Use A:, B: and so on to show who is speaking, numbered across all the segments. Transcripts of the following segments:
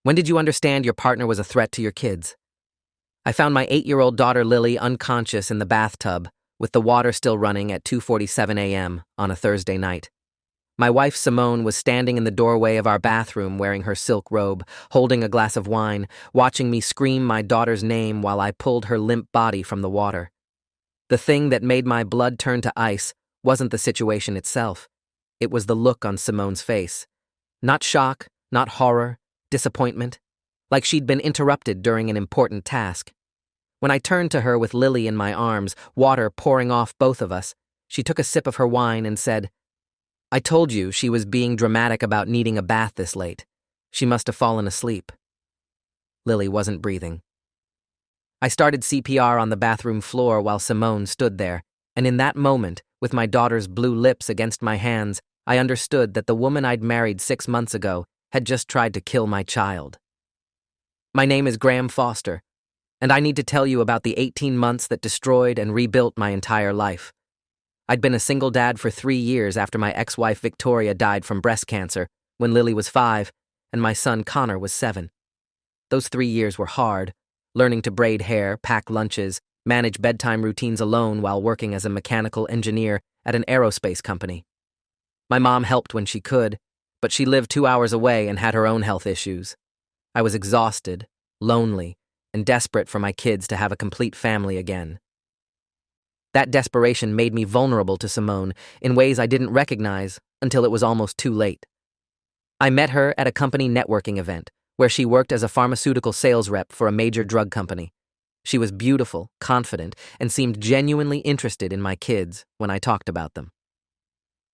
A: When did you understand your partner was a threat to your kids? I found my 8-year-old daughter Lily unconscious in the bathtub, with the water still running at 2:47 a.m. on a Thursday night. My wife Simone was standing in the doorway of our bathroom wearing her silk robe, holding a glass of wine, watching me scream my daughter's name while I pulled her limp body from the water. The thing that made my blood turn to ice wasn't the situation itself. It was the look on Simone's face. Not shock, not horror, disappointment, like she'd been interrupted during an important task. When I turned to her with Lily in my arms, water pouring off both of us, she took a sip of her wine and said, "I told you she was being dramatic about needing a bath this late. She must have fallen asleep." Lily wasn't breathing. I started CPR on the bathroom floor while Simone stood there, and in that moment, with my daughter's blue lips against my hands, I understood that the woman I'd married 6 months ago had just tried to kill my child. My name is Graham Foster, and I need to tell you about the 18 months that destroyed and rebuilt my entire life. I'd been a single dad for 3 years after my ex-wife Victoria died from breast cancer when Lily was 5 and my son Connor was 7. Those 3 years were hard, learning to braid hair, pack lunches, manage bedtime routines alone while working as a mechanical engineer at an aerospace company. My mom helped when she could, but she lived 2 hours away and had her own health issues. I was exhausted, lonely, and desperate for my kids to have a complete family again. That desperation made me vulnerable to Simone in ways I didn't recognize until it was almost too late. I met her at a company networking event where she worked as a pharmaceutical sales rep for a major drug company. She was beautiful, confident, and seemed genuinely interested in my kids when I talked about them.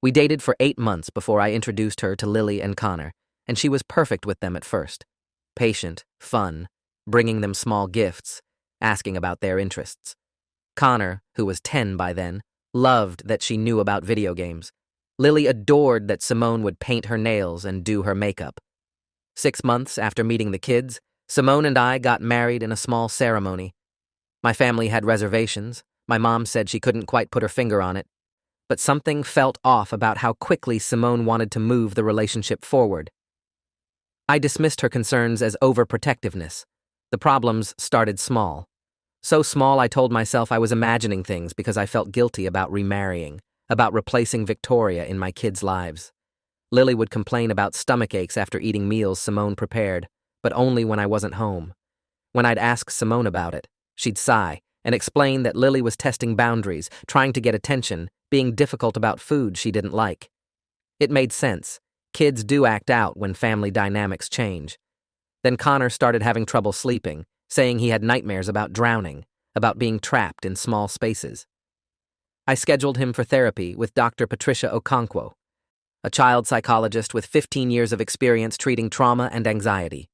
A: We dated for 8 months before I introduced her to Lily and Connor, and she was perfect with them at first. Patient, fun, bringing them small gifts, asking about their interests. Connor, who was 10 by then, loved that she knew about video games. Lily adored that Simone would paint her nails and do her makeup. 6 months after meeting the kids, Simone and I got married in a small ceremony. My family had reservations. My mom said she couldn't quite put her finger on it. But something felt off about how quickly Simone wanted to move the relationship forward. I dismissed her concerns as overprotectiveness. The problems started small. So small I told myself I was imagining things because I felt guilty about remarrying, about replacing Victoria in my kids' lives. Lily would complain about stomach aches after eating meals Simone prepared, but only when I wasn't home. When I'd ask Simone about it, she'd sigh and explain that Lily was testing boundaries, trying to get attention, being difficult about food she didn't like. It made sense. Kids do act out when family dynamics change. Then Connor started having trouble sleeping, saying he had nightmares about drowning, about being trapped in small spaces. I scheduled him for therapy with Dr. Patricia Okonkwo, a child psychologist with 15 years of experience treating trauma and anxiety.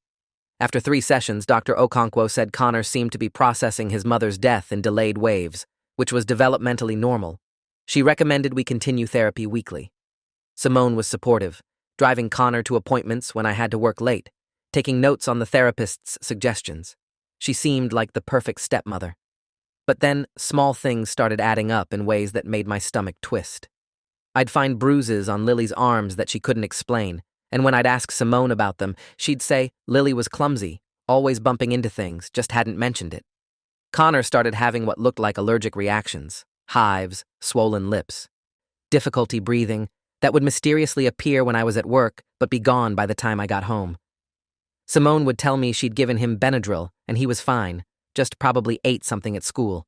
A: After 3 sessions, Dr. Okonkwo said Connor seemed to be processing his mother's death in delayed waves, which was developmentally normal. She recommended we continue therapy weekly. Simone was supportive, driving Connor to appointments when I had to work late, taking notes on the therapist's suggestions. She seemed like the perfect stepmother. But then, small things started adding up in ways that made my stomach twist. I'd find bruises on Lily's arms that she couldn't explain, and when I'd ask Simone about them, she'd say Lily was clumsy, always bumping into things, just hadn't mentioned it. Connor started having what looked like allergic reactions, hives, swollen lips, difficulty breathing, that would mysteriously appear when I was at work but be gone by the time I got home. Simone would tell me she'd given him Benadryl and he was fine, just probably ate something at school.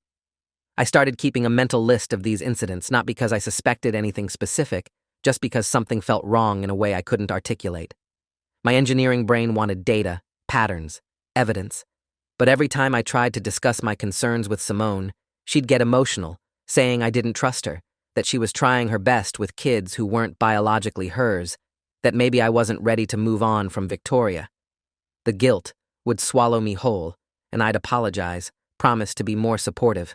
A: I started keeping a mental list of these incidents, not because I suspected anything specific, just because something felt wrong in a way I couldn't articulate. My engineering brain wanted data, patterns, evidence, but every time I tried to discuss my concerns with Simone, she'd get emotional, saying I didn't trust her, that she was trying her best with kids who weren't biologically hers, that maybe I wasn't ready to move on from Victoria. The guilt would swallow me whole, and I'd apologize, promise to be more supportive.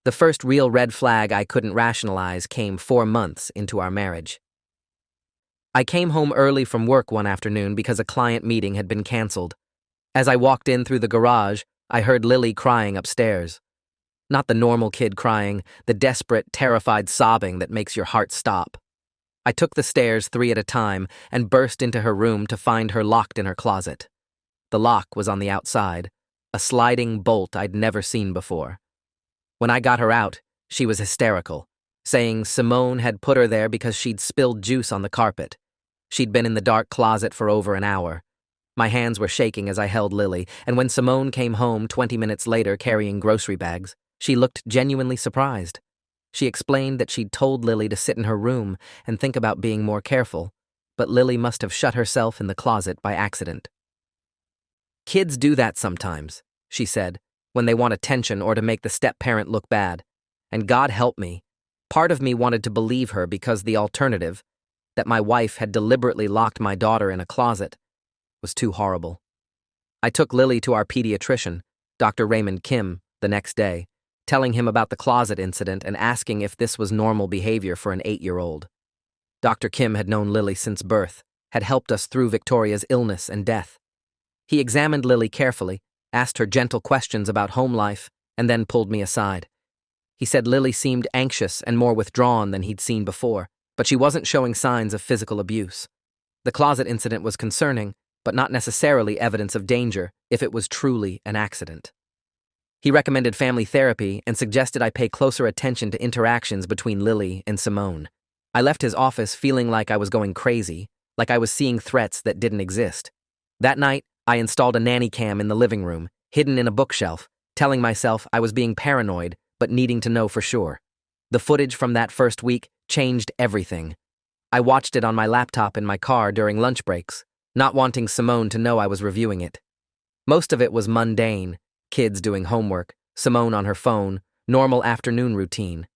A: The first real red flag I couldn't rationalize came 4 months into our marriage. I came home early from work one afternoon because a client meeting had been canceled. As I walked in through the garage, I heard Lily crying upstairs. Not the normal kid crying, the desperate, terrified sobbing that makes your heart stop. I took the stairs 3 at a time and burst into her room to find her locked in her closet, The lock was on the outside, a sliding bolt I'd never seen before. When I got her out, she was hysterical, saying Simone had put her there because she'd spilled juice on the carpet. She'd been in the dark closet for over an hour. My hands were shaking as I held Lily, and when Simone came home 20 minutes later carrying grocery bags, she looked genuinely surprised. She explained that she'd told Lily to sit in her room and think about being more careful, but Lily must have shut herself in the closet by accident. "Kids do that sometimes," she said, "when they want attention or to make the step-parent look bad. And God help me, part of me wanted to believe her because the alternative, that my wife had deliberately locked my daughter in a closet, was too horrible." I took Lily to our pediatrician, Dr. Raymond Kim, the next day, telling him about the closet incident and asking if this was normal behavior for an 8-year-old. Dr. Kim had known Lily since birth, had helped us through Victoria's illness and death. He examined Lily carefully, asked her gentle questions about home life, and then pulled me aside. He said Lily seemed anxious and more withdrawn than he'd seen before, but she wasn't showing signs of physical abuse. The closet incident was concerning, but not necessarily evidence of danger if it was truly an accident. He recommended family therapy and suggested I pay closer attention to interactions between Lily and Simone. I left his office feeling like I was going crazy, like I was seeing threats that didn't exist. That night, I installed a nanny cam in the living room, hidden in a bookshelf, telling myself I was being paranoid but needing to know for sure. The footage from that first week changed everything. I watched it on my laptop in my car during lunch breaks, not wanting Simone to know I was reviewing it. Most of it was mundane, kids doing homework, Simone on her phone, normal afternoon routine.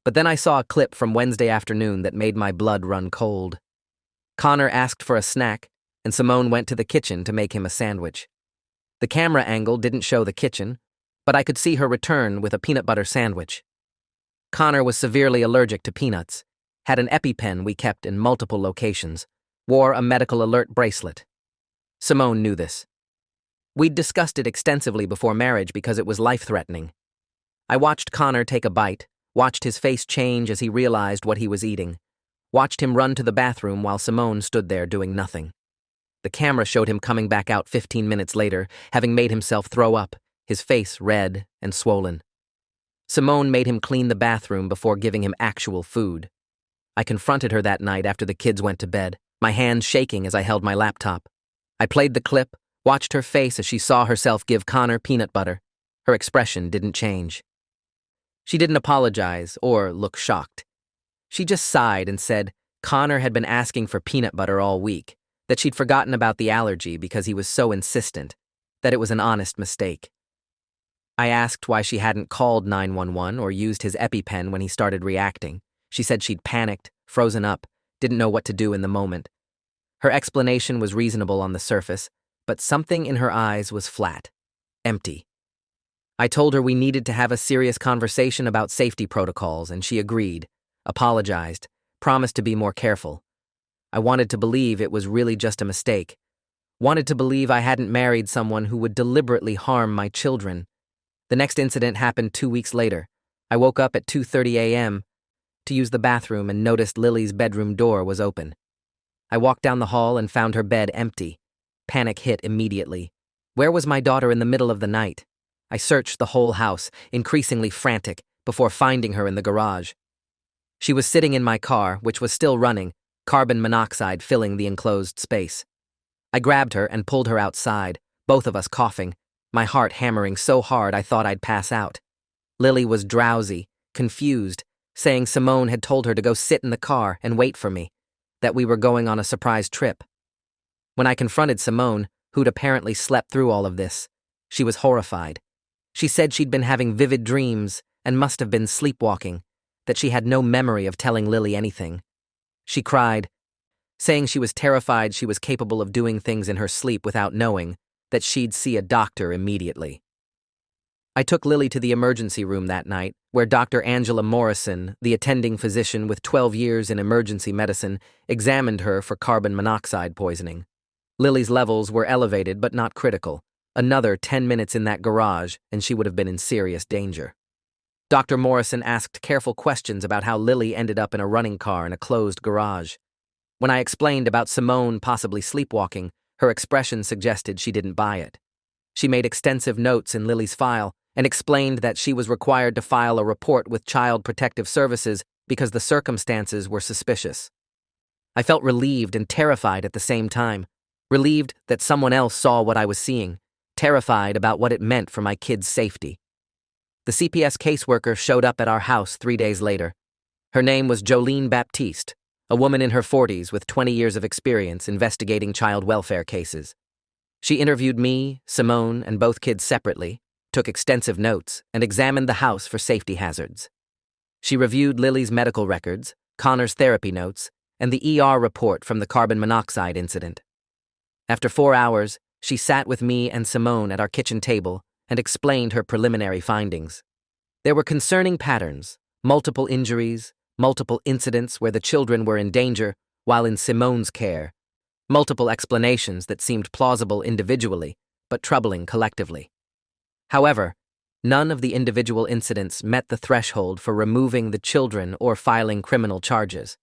A: But then I saw a clip from Wednesday afternoon that made my blood run cold. Connor asked for a snack, and Simone went to the kitchen to make him a sandwich. The camera angle didn't show the kitchen, but I could see her return with a peanut butter sandwich. Connor was severely allergic to peanuts, had an EpiPen we kept in multiple locations, wore a medical alert bracelet. Simone knew this. We'd discussed it extensively before marriage because it was life-threatening. I watched Connor take a bite, watched his face change as he realized what he was eating, watched him run to the bathroom while Simone stood there doing nothing. The camera showed him coming back out 15 minutes later, having made himself throw up, his face red and swollen. Simone made him clean the bathroom before giving him actual food. I confronted her that night after the kids went to bed, my hands shaking as I held my laptop. I played the clip, watched her face as she saw herself give Connor peanut butter. Her expression didn't change. She didn't apologize or look shocked. She just sighed and said Connor had been asking for peanut butter all week, that she'd forgotten about the allergy because he was so insistent, that it was an honest mistake. I asked why she hadn't called 911 or used his EpiPen when he started reacting. She said she'd panicked, frozen up, didn't know what to do in the moment. Her explanation was reasonable on the surface, but something in her eyes was flat, empty. I told her we needed to have a serious conversation about safety protocols, and she agreed, apologized, promised to be more careful. I wanted to believe it was really just a mistake. Wanted to believe I hadn't married someone who would deliberately harm my children. The next incident happened 2 weeks later. I woke up at 2:30 a.m. to use the bathroom and noticed Lily's bedroom door was open. I walked down the hall and found her bed empty. Panic hit immediately. Where was my daughter in the middle of the night? I searched the whole house, increasingly frantic, before finding her in the garage. She was sitting in my car, which was still running, carbon monoxide filling the enclosed space. I grabbed her and pulled her outside, both of us coughing, my heart hammering so hard I thought I'd pass out. Lily was drowsy, confused, saying Simone had told her to go sit in the car and wait for me, that we were going on a surprise trip. When I confronted Simone, who'd apparently slept through all of this, she was horrified. She said she'd been having vivid dreams and must have been sleepwalking, that she had no memory of telling Lily anything. She cried, saying she was terrified she was capable of doing things in her sleep without knowing, that she'd see a doctor immediately. I took Lily to the emergency room that night, where Dr. Angela Morrison, the attending physician with 12 years in emergency medicine, examined her for carbon monoxide poisoning. Lily's levels were elevated but not critical. Another 10 minutes in that garage, and she would have been in serious danger. Dr. Morrison asked careful questions about how Lily ended up in a running car in a closed garage. When I explained about Simone possibly sleepwalking, Her expression suggested she didn't buy it. She made extensive notes in Lily's file and explained that she was required to file a report with Child Protective Services because the circumstances were suspicious. I felt relieved and terrified at the same time. Relieved that someone else saw what I was seeing, terrified about what it meant for my kids' safety. The CPS caseworker showed up at our house 3 days later. Her name was Jolene Baptiste, a woman in her 40s with 20 years of experience investigating child welfare cases. She interviewed me, Simone, and both kids separately, took extensive notes, and examined the house for safety hazards. She reviewed Lily's medical records, Connor's therapy notes, and the ER report from the carbon monoxide incident. After 4 hours, she sat with me and Simone at our kitchen table and explained her preliminary findings. There were concerning patterns, multiple injuries, multiple incidents where the children were in danger while in Simone's care, multiple explanations that seemed plausible individually, but troubling collectively. However, none of the individual incidents met the threshold for removing the children or filing criminal charges.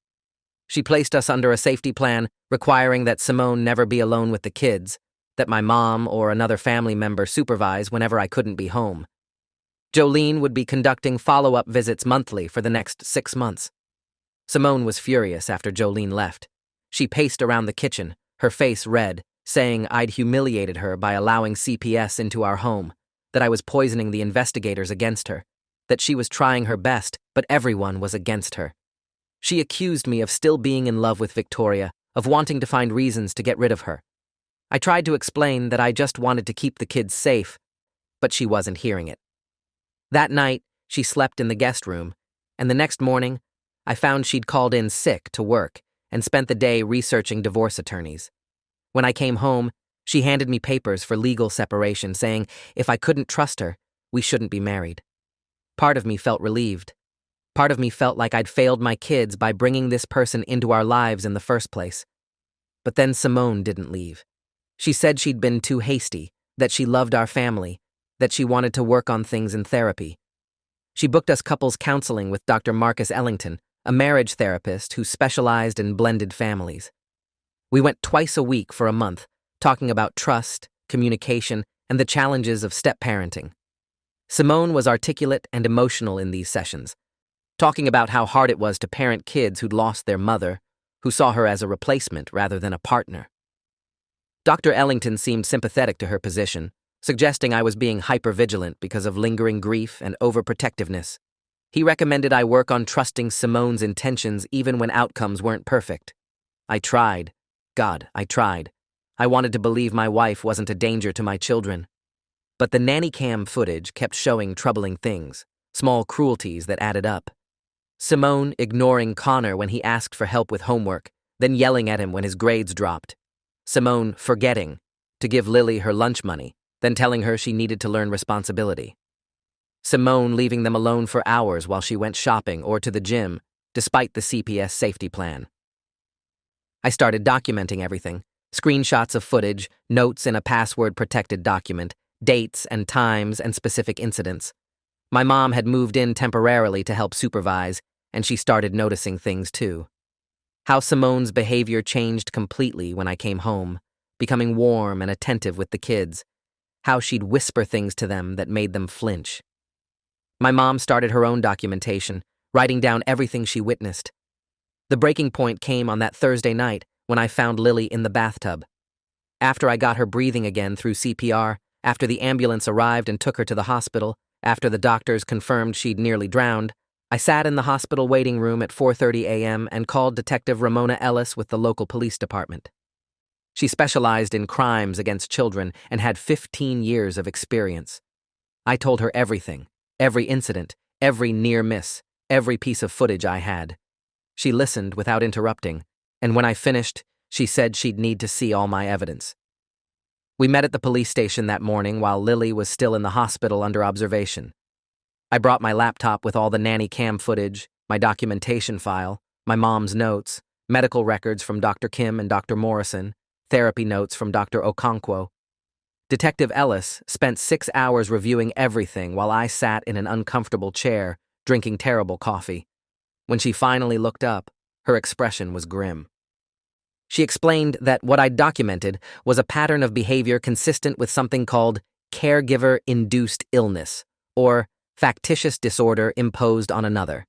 A: She placed us under a safety plan requiring that Simone never be alone with the kids, that my mom or another family member supervise whenever I couldn't be home. Jolene would be conducting follow-up visits monthly for the next 6 months. Simone was furious after Jolene left. She paced around the kitchen, her face red, saying I'd humiliated her by allowing CPS into our home, that I was poisoning the investigators against her, that she was trying her best, but everyone was against her. She accused me of still being in love with Victoria, of wanting to find reasons to get rid of her. I tried to explain that I just wanted to keep the kids safe, but she wasn't hearing it. That night, she slept in the guest room, and the next morning, I found she'd called in sick to work and spent the day researching divorce attorneys. When I came home, she handed me papers for legal separation, saying if I couldn't trust her, we shouldn't be married. Part of me felt relieved. Part of me felt like I'd failed my kids by bringing this person into our lives in the first place. But then Simone didn't leave. She said she'd been too hasty, that she loved our family, that she wanted to work on things in therapy. She booked us couples counseling with Dr. Marcus Ellington, a marriage therapist who specialized in blended families. We went twice a week for a month, talking about trust, communication, and the challenges of step-parenting. Simone was articulate and emotional in these sessions, talking about how hard it was to parent kids who'd lost their mother, who saw her as a replacement rather than a partner. Dr. Ellington seemed sympathetic to her position, suggesting I was being hypervigilant because of lingering grief and overprotectiveness. He recommended I work on trusting Simone's intentions even when outcomes weren't perfect. I tried. God, I tried. I wanted to believe my wife wasn't a danger to my children. But the nanny cam footage kept showing troubling things, small cruelties that added up. Simone ignoring Connor when he asked for help with homework, then yelling at him when his grades dropped. Simone forgetting to give Lily her lunch money, then telling her she needed to learn responsibility. Simone leaving them alone for hours while she went shopping or to the gym, despite the CPS safety plan. I started documenting everything, screenshots of footage, notes in a password-protected document, dates and times and specific incidents. My mom had moved in temporarily to help supervise, and she started noticing things too. How Simone's behavior changed completely when I came home, becoming warm and attentive with the kids. How she'd whisper things to them that made them flinch. My mom started her own documentation, writing down everything she witnessed. The breaking point came on that Thursday night when I found Lily in the bathtub. After I got her breathing again through CPR, after the ambulance arrived and took her to the hospital, after the doctors confirmed she'd nearly drowned, I sat in the hospital waiting room at 4:30 a.m. and called Detective Ramona Ellis with the local police department. She specialized in crimes against children and had 15 years of experience. I told her everything, every incident, every near miss, every piece of footage I had. She listened without interrupting, and when I finished, she said she'd need to see all my evidence. We met at the police station that morning while Lily was still in the hospital under observation. I brought my laptop with all the nanny cam footage, my documentation file, my mom's notes, medical records from Dr. Kim and Dr. Morrison, therapy notes from Dr. Okonkwo. Detective Ellis spent 6 hours reviewing everything while I sat in an uncomfortable chair, drinking terrible coffee. When she finally looked up, her expression was grim. She explained that what I'd documented was a pattern of behavior consistent with something called caregiver-induced illness, or factitious disorder imposed on another.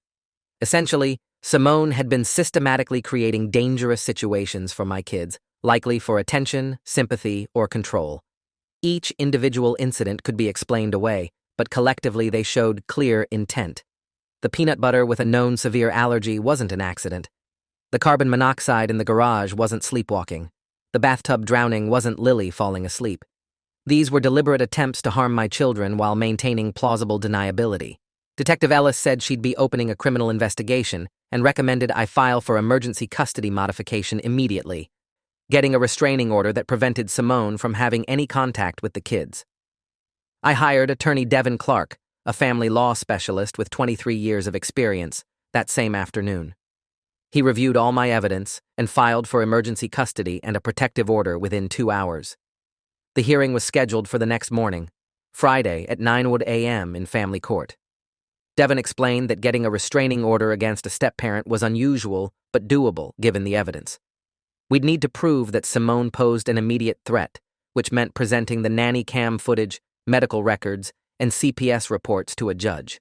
A: Essentially, Simone had been systematically creating dangerous situations for my kids, likely for attention, sympathy, or control. Each individual incident could be explained away, but collectively they showed clear intent. The peanut butter with a known severe allergy wasn't an accident. The carbon monoxide in the garage wasn't sleepwalking. The bathtub drowning wasn't Lily falling asleep. These were deliberate attempts to harm my children while maintaining plausible deniability. Detective Ellis said she'd be opening a criminal investigation and recommended I file for emergency custody modification immediately, getting a restraining order that prevented Simone from having any contact with the kids. I hired attorney Devin Clark, a family law specialist with 23 years of experience, that same afternoon. He reviewed all my evidence and filed for emergency custody and a protective order within 2 hours. The hearing was scheduled for the next morning, Friday at 9 a.m. in family court. Devin explained that getting a restraining order against a step-parent was unusual but doable given the evidence. We'd need to prove that Simone posed an immediate threat, which meant presenting the nanny cam footage, medical records, and CPS reports to a judge.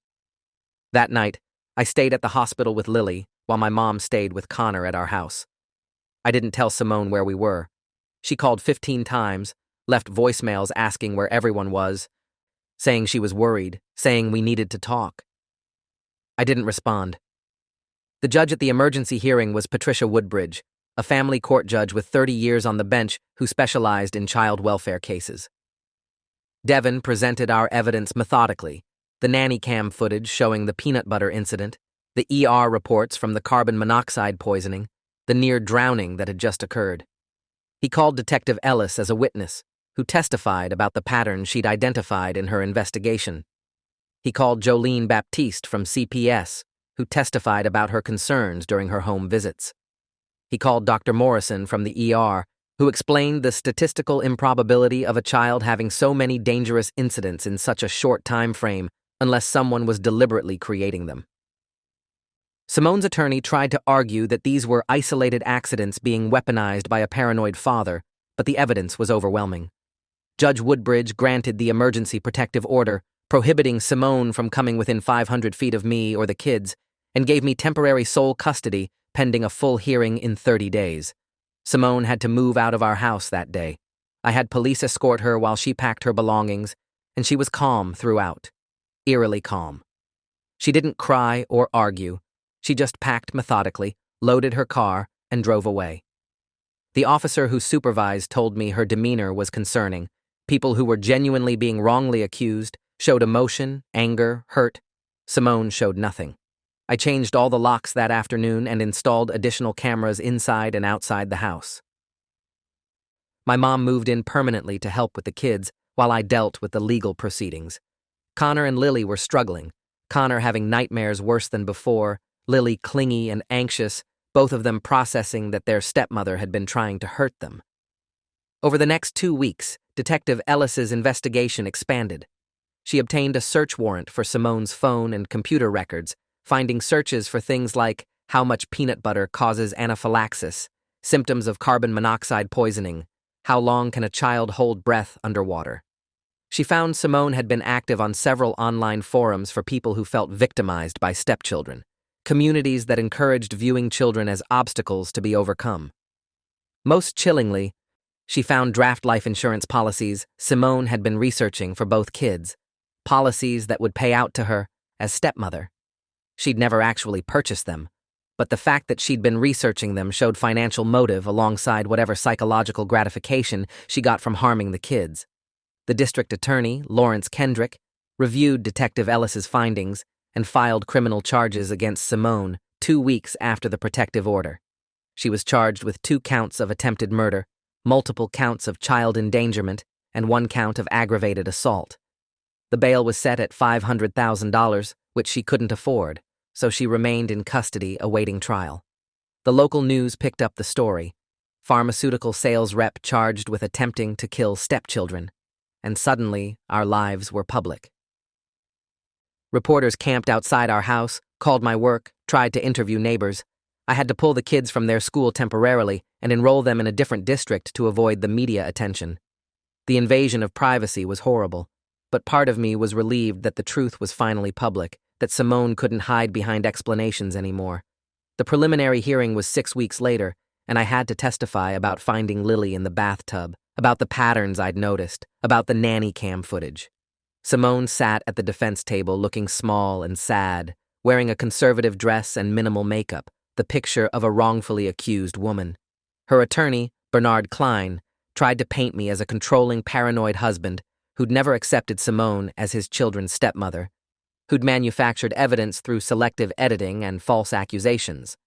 A: That night, I stayed at the hospital with Lily while my mom stayed with Connor at our house. I didn't tell Simone where we were. She called 15 times, left voicemails asking where everyone was, saying she was worried, saying we needed to talk. I didn't respond. The judge at the emergency hearing was Patricia Woodbridge, a family court judge with 30 years on the bench who specialized in child welfare cases. Devin presented our evidence methodically, the nanny cam footage showing the peanut butter incident, the ER reports from the carbon monoxide poisoning, the near drowning that had just occurred. He called Detective Ellis as a witness, who testified about the pattern she'd identified in her investigation. He called Jolene Baptiste from CPS, who testified about her concerns during her home visits. He called Dr. Morrison from the ER, who explained the statistical improbability of a child having so many dangerous incidents in such a short time frame unless someone was deliberately creating them. Simone's attorney tried to argue that these were isolated accidents being weaponized by a paranoid father, but the evidence was overwhelming. Judge Woodbridge granted the emergency protective order, prohibiting Simone from coming within 500 feet of me or the kids, and gave me temporary sole custody pending a full hearing in 30 days. Simone had to move out of our house that day. I had police escort her while she packed her belongings, and she was calm throughout. Eerily calm. She didn't cry or argue. She just packed methodically, loaded her car, and drove away. The officer who supervised told me her demeanor was concerning. People who were genuinely being wrongly accused showed emotion, anger, hurt. Simone showed nothing. I changed all the locks that afternoon and installed additional cameras inside and outside the house. My mom moved in permanently to help with the kids while I dealt with the legal proceedings. Connor and Lily were struggling, Connor having nightmares worse than before, Lily clingy and anxious, both of them processing that their stepmother had been trying to hurt them. Over the next 2 weeks, Detective Ellis's investigation expanded. She obtained a search warrant for Simone's phone and computer records, finding searches for things like how much peanut butter causes anaphylaxis, symptoms of carbon monoxide poisoning, how long can a child hold breath underwater. She found Simone had been active on several online forums for people who felt victimized by stepchildren, communities that encouraged viewing children as obstacles to be overcome. Most chillingly, she found draft life insurance policies Simone had been researching for both kids, policies that would pay out to her as stepmother. She'd never actually purchased them, but the fact that she'd been researching them showed financial motive alongside whatever psychological gratification she got from harming the kids. The district attorney, Lawrence Kendrick, reviewed Detective Ellis's findings and filed criminal charges against Simone 2 weeks after the protective order. She was charged with 2 counts of attempted murder, multiple counts of child endangerment, and 1 count of aggravated assault. The bail was set at $500,000, which she couldn't afford, so she remained in custody awaiting trial. The local news picked up the story. Pharmaceutical sales rep charged with attempting to kill stepchildren. And suddenly, our lives were public. Reporters camped outside our house, called my work, tried to interview neighbors. I had to pull the kids from their school temporarily and enroll them in a different district to avoid the media attention. The invasion of privacy was horrible, but part of me was relieved that the truth was finally public, that Simone couldn't hide behind explanations anymore. The preliminary hearing was 6 weeks later, and I had to testify about finding Lily in the bathtub, about the patterns I'd noticed, about the nanny cam footage. Simone sat at the defense table looking small and sad, wearing a conservative dress and minimal makeup, the picture of a wrongfully accused woman. Her attorney, Bernard Klein, tried to paint me as a controlling, paranoid husband who'd never accepted Simone as his children's stepmother, who'd manufactured evidence through selective editing and false accusations.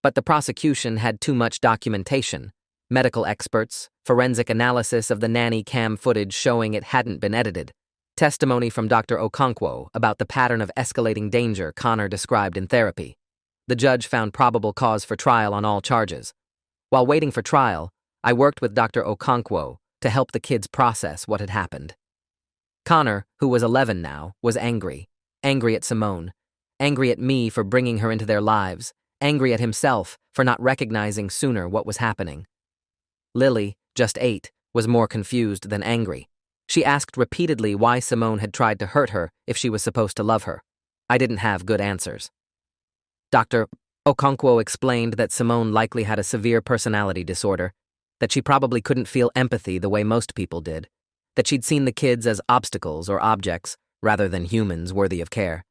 A: But the prosecution had too much documentation, medical experts, forensic analysis of the nanny cam footage showing it hadn't been edited, testimony from Dr. Okonkwo about the pattern of escalating danger Connor described in therapy. The judge found probable cause for trial on all charges. While waiting for trial, I worked with Dr. Okonkwo to help the kids process what had happened. Connor, who was 11 now, was angry. Angry at Simone. Angry at me for bringing her into their lives. Angry at himself for not recognizing sooner what was happening. Lily, just 8, was more confused than angry. She asked repeatedly why Simone had tried to hurt her if she was supposed to love her. I didn't have good answers. Dr. Okonkwo explained that Simone likely had a severe personality disorder, that she probably couldn't feel empathy the way most people did, that she'd seen the kids as obstacles or objects rather than humans worthy of care.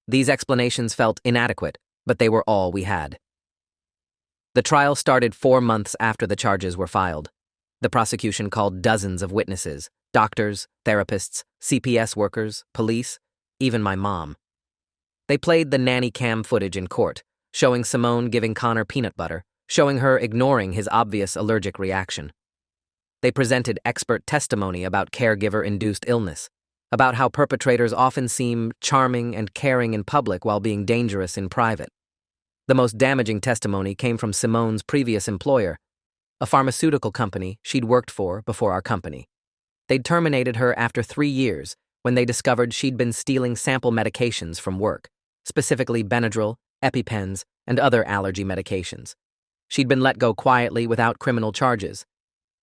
A: These explanations felt inadequate, but they were all we had. The trial started 4 months after the charges were filed. The prosecution called dozens of witnesses, doctors, therapists, CPS workers, police, even my mom. They played the nanny cam footage in court, showing Simone giving Connor peanut butter, showing her ignoring his obvious allergic reaction. They presented expert testimony about caregiver-induced illness, about how perpetrators often seem charming and caring in public while being dangerous in private. The most damaging testimony came from Simone's previous employer, a pharmaceutical company she'd worked for before our company. They'd terminated her after 3 years when they discovered she'd been stealing sample medications from work, specifically Benadryl, EpiPens, and other allergy medications. She'd been let go quietly without criminal charges.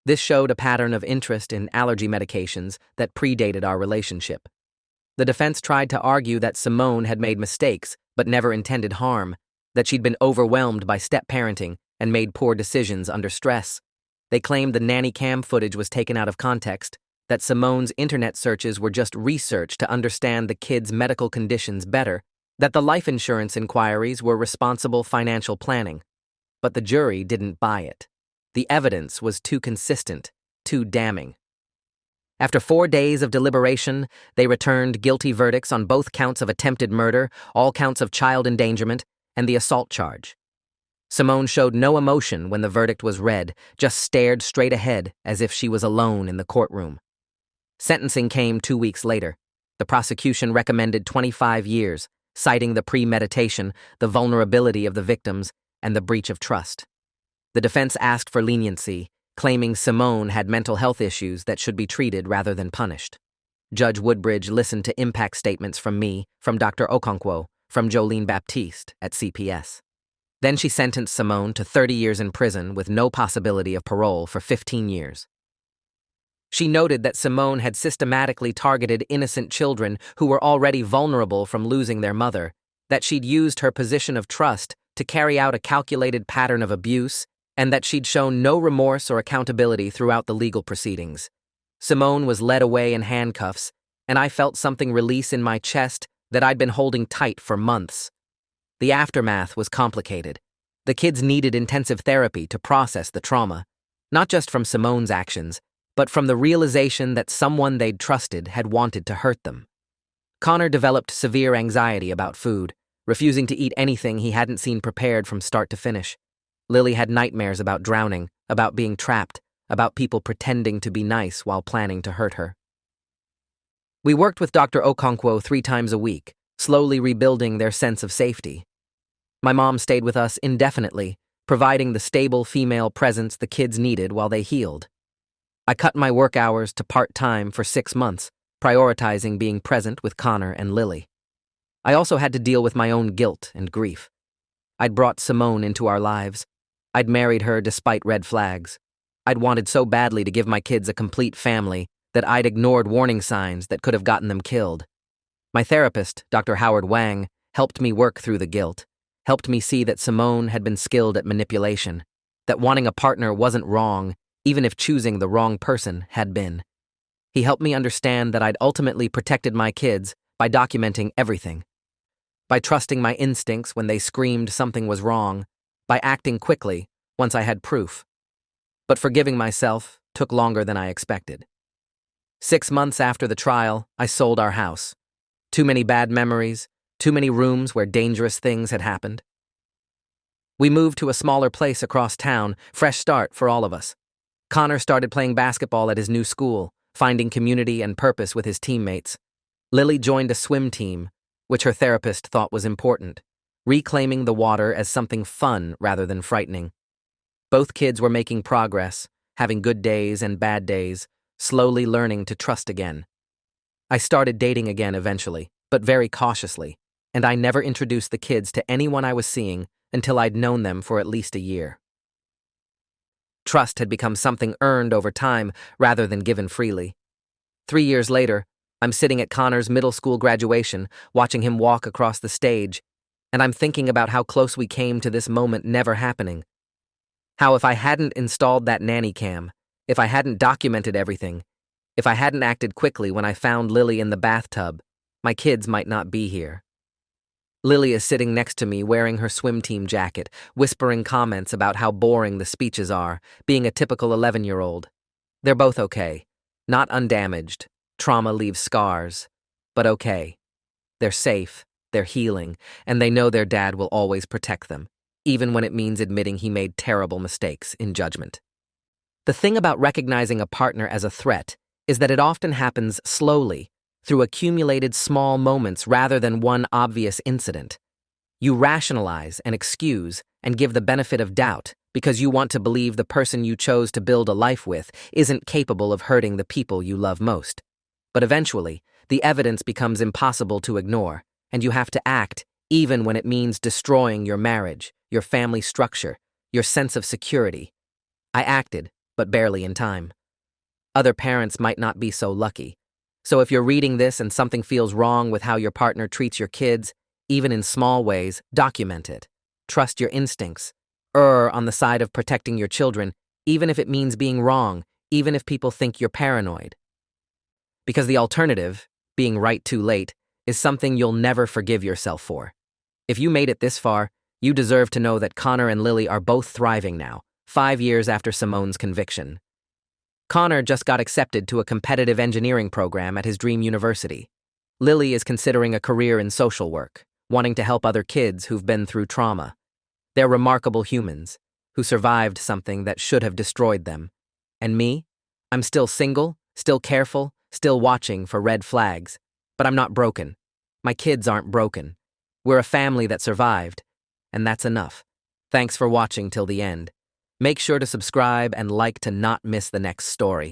A: This showed a pattern of interest in allergy medications that predated our relationship. The defense tried to argue that Simone had made mistakes but never intended harm, that she'd been overwhelmed by step-parenting and made poor decisions under stress. They claimed the nanny cam footage was taken out of context, that Simone's internet searches were just research to understand the kids' medical conditions better, that the life insurance inquiries were responsible financial planning. But the jury didn't buy it. The evidence was too consistent, too damning. After 4 days of deliberation, they returned guilty verdicts on both counts of attempted murder, all counts of child endangerment, and the assault charge. Simone showed no emotion when the verdict was read, just stared straight ahead as if she was alone in the courtroom. Sentencing came 2 weeks later. The prosecution recommended 25 years, citing the premeditation, the vulnerability of the victims, and the breach of trust. The defense asked for leniency, claiming Simone had mental health issues that should be treated rather than punished. Judge Woodbridge listened to impact statements from me, from Dr. Okonkwo, from Jolene Baptiste at CPS. Then she sentenced Simone to 30 years in prison with no possibility of parole for 15 years. She noted that Simone had systematically targeted innocent children who were already vulnerable from losing their mother, that she'd used her position of trust to carry out a calculated pattern of abuse, and that she'd shown no remorse or accountability throughout the legal proceedings. Simone was led away in handcuffs, and I felt something release in my chest that I'd been holding tight for months. The aftermath was complicated. The kids needed intensive therapy to process the trauma, not just from Simone's actions, but from the realization that someone they'd trusted had wanted to hurt them. Connor developed severe anxiety about food, refusing to eat anything he hadn't seen prepared from start to finish. Lily had nightmares about drowning, about being trapped, about people pretending to be nice while planning to hurt her. We worked with Dr. Okonkwo 3 times a week, slowly rebuilding their sense of safety. My mom stayed with us indefinitely, providing the stable female presence the kids needed while they healed. I cut my work hours to part-time for 6 months, prioritizing being present with Connor and Lily. I also had to deal with my own guilt and grief. I'd brought Simone into our lives. I'd married her despite red flags. I'd wanted so badly to give my kids a complete family that I'd ignored warning signs that could have gotten them killed. My therapist, Dr. Howard Wang, helped me work through the guilt, helped me see that Simone had been skilled at manipulation, that wanting a partner wasn't wrong, even if choosing the wrong person had been. He helped me understand that I'd ultimately protected my kids by documenting everything, by trusting my instincts when they screamed something was wrong, by acting quickly once I had proof. But forgiving myself took longer than I expected. 6 months after the trial, I sold our house. Too many bad memories, too many rooms where dangerous things had happened. We moved to a smaller place across town, fresh start for all of us. Connor started playing basketball at his new school, finding community and purpose with his teammates. Lily joined a swim team, which her therapist thought was important, reclaiming the water as something fun rather than frightening. Both kids were making progress, having good days and bad days, slowly learning to trust again. I started dating again eventually, but very cautiously, and I never introduced the kids to anyone I was seeing until I'd known them for at least a year. Trust had become something earned over time rather than given freely. 3 years later, I'm sitting at Connor's middle school graduation, watching him walk across the stage, and I'm thinking about how close we came to this moment never happening. How if I hadn't installed that nanny cam, if I hadn't documented everything, if I hadn't acted quickly when I found Lily in the bathtub, my kids might not be here. Lily is sitting next to me wearing her swim team jacket, whispering comments about how boring the speeches are, being a typical 11-year-old. They're both okay, not undamaged. Trauma leaves scars, but okay. They're safe, they're healing, and they know their dad will always protect them, even when it means admitting he made terrible mistakes in judgment. The thing about recognizing a partner as a threat is that it often happens slowly, through accumulated small moments rather than one obvious incident. You rationalize and excuse and give the benefit of doubt because you want to believe the person you chose to build a life with isn't capable of hurting the people you love most. But eventually, the evidence becomes impossible to ignore, and you have to act even when it means destroying your marriage, your family structure, your sense of security. I acted, but barely in time. Other parents might not be so lucky. So if you're reading this and something feels wrong with how your partner treats your kids, even in small ways, document it. Trust your instincts. Err on the side of protecting your children, even if it means being wrong, even if people think you're paranoid. Because the alternative, being right too late, is something you'll never forgive yourself for. If you made it this far, you deserve to know that Connor and Lily are both thriving now, 5 years after Simone's conviction. Connor just got accepted to a competitive engineering program at his dream university. Lily is considering a career in social work, wanting to help other kids who've been through trauma. They're remarkable humans who survived something that should have destroyed them. And me? I'm still single, still careful, still watching for red flags. But I'm not broken. My kids aren't broken. We're a family that survived, and that's enough. Thanks for watching till the end. Make sure to subscribe and like to not miss the next story.